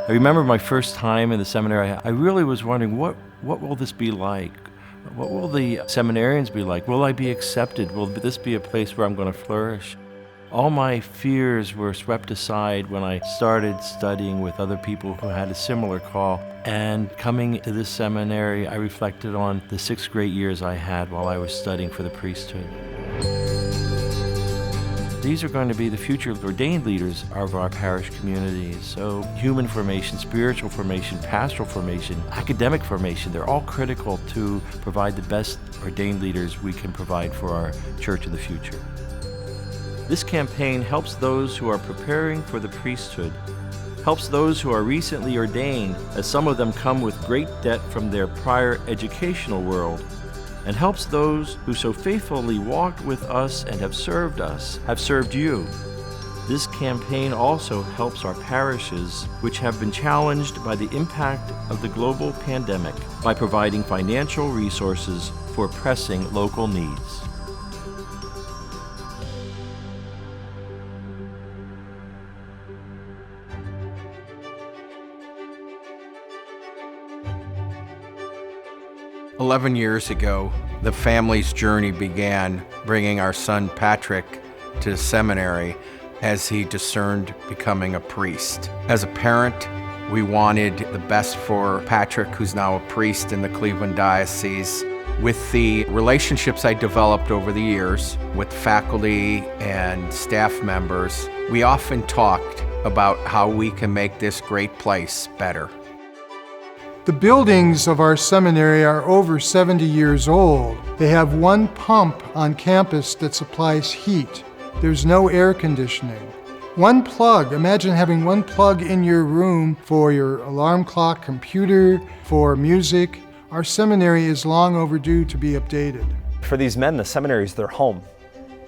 I remember my first time in the seminary, I really was wondering, what will this be like? What will the seminarians be like? Will I be accepted? Will this be a place where I'm going to flourish? All my fears were swept aside when I started studying with other people who had a similar call. And coming to this seminary, I reflected on the 6 great years I had while I was studying for the priesthood. These are going to be the future ordained leaders of our parish communities. So human formation, spiritual formation, pastoral formation, academic formation, they're all critical to provide the best ordained leaders we can provide for our church of the future. This campaign helps those who are preparing for the priesthood, helps those who are recently ordained, as some of them come with great debt from their prior educational world, and helps those who so faithfully walked with us and have served you. This campaign also helps our parishes, which have been challenged by the impact of the global pandemic, by providing financial resources for pressing local needs. "11 years ago, the family's journey began bringing our son Patrick to the seminary as he discerned becoming a priest. As a parent, we wanted the best for Patrick, who's now a priest in the Cleveland Diocese. With the relationships I developed over the years with faculty and staff members, we often talked about how we can make this great place better. The buildings of our seminary are over 70 years old. They have one pump on campus that supplies heat. There's no air conditioning. One plug, imagine having one plug in your room for your alarm clock, computer, for music. Our seminary is long overdue to be updated. For these men, the seminary is their home.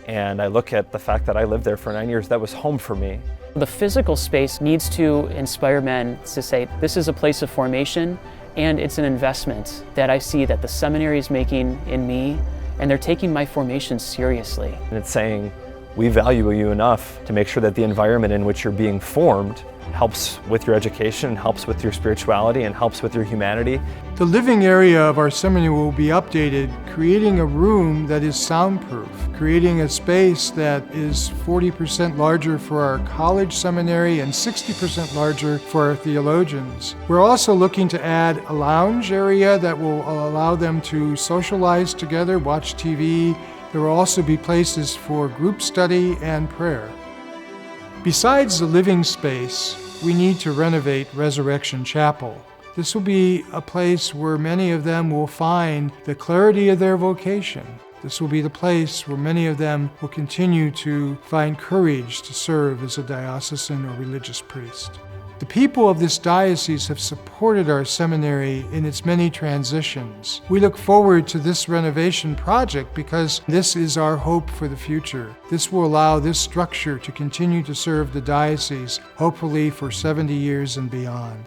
And I look at the fact that I lived there for 9 years, that was home for me. The physical space needs to inspire men to say, this is a place of formation and it's an investment that I see that the seminary is making in me, and they're taking my formation seriously. And it's saying, we value you enough to make sure that the environment in which you're being formed helps with your education, helps with your spirituality, and helps with your humanity. The living area of our seminary will be updated, creating a room that is soundproof, creating a space that is 40% larger for our college seminary and 60% larger for our theologians. We're also looking to add a lounge area that will allow them to socialize together, watch TV. There will also be places for group study and prayer. Besides the living space, we need to renovate Resurrection Chapel. This will be a place where many of them will find the clarity of their vocation. This will be the place where many of them will continue to find courage to serve as a diocesan or religious priest. The people of this diocese have supported our seminary in its many transitions. We look forward to this renovation project because this is our hope for the future. This will allow this structure to continue to serve the diocese, hopefully for 70 years and beyond.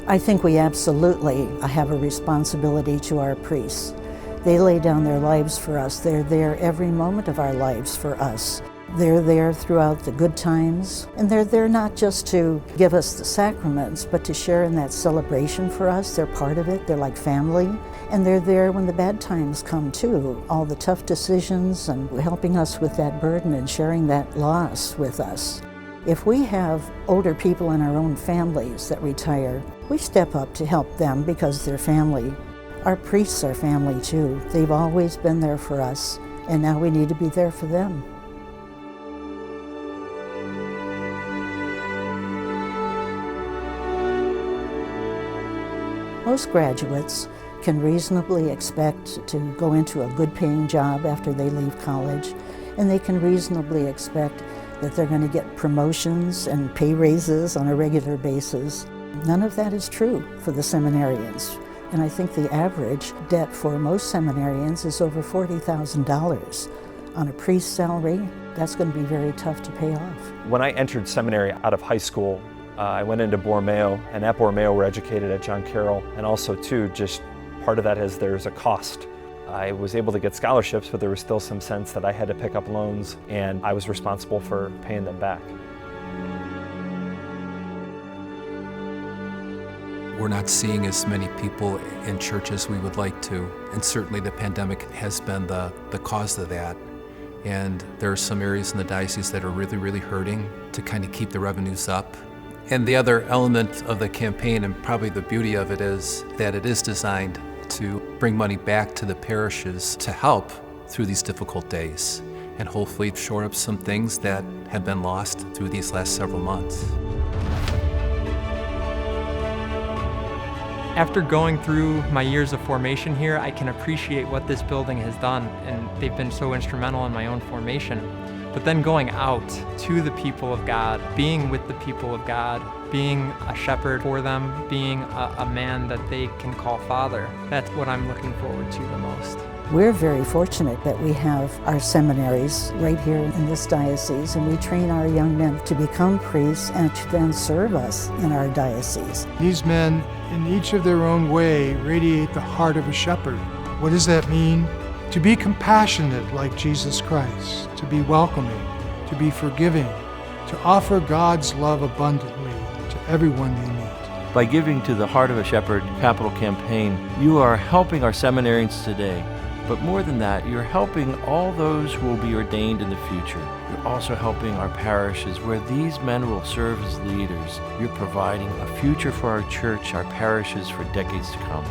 I think we absolutely have a responsibility to our priests. They lay down their lives for us. They're there every moment of our lives for us. They're there throughout the good times, and they're there not just to give us the sacraments, but to share in that celebration for us. They're part of it. They're like family. And they're there when the bad times come too, all the tough decisions and helping us with that burden and sharing that loss with us. If we have older people in our own families that retire, we step up to help them because they're family. Our priests are family too. They've always been there for us, and now we need to be there for them. Most graduates can reasonably expect to go into a good-paying job after they leave college, and they can reasonably expect that they're going to get promotions and pay raises on a regular basis. None of that is true for the seminarians. And I think the average debt for most seminarians is over $40,000. On a priest's salary, that's going to be very tough to pay off. When I entered seminary out of high school, I went into Borromeo, and at Borromeo we're educated at John Carroll, and also too, just part of that is there's a cost. I was able to get scholarships, but there was still some sense that I had to pick up loans, and I was responsible for paying them back. We're not seeing as many people in church as we would like to, and certainly the pandemic has been the cause of that. And there are some areas in the diocese that are really, really hurting to kind of keep the revenues up. And the other element of the campaign, and probably the beauty of it, is that it is designed to bring money back to the parishes to help through these difficult days, and hopefully shore up some things that have been lost through these last several months. After going through my years of formation here, I can appreciate what this building has done, and they've been so instrumental in my own formation. But then going out to the people of God, being with the people of God, being a shepherd for them, being a man that they can call father, that's what I'm looking forward to the most. We're very fortunate that we have our seminaries right here in this diocese, and we train our young men to become priests and to then serve us in our diocese. These men, in each of their own way, radiate the heart of a shepherd. What does that mean? To be compassionate like Jesus Christ, to be welcoming, to be forgiving, to offer God's love abundantly to everyone they meet. By giving to the Heart of a Shepherd capital campaign, you are helping our seminarians today. But more than that, you're helping all those who will be ordained in the future. You're also helping our parishes where these men will serve as leaders. You're providing a future for our church, our parishes for decades to come.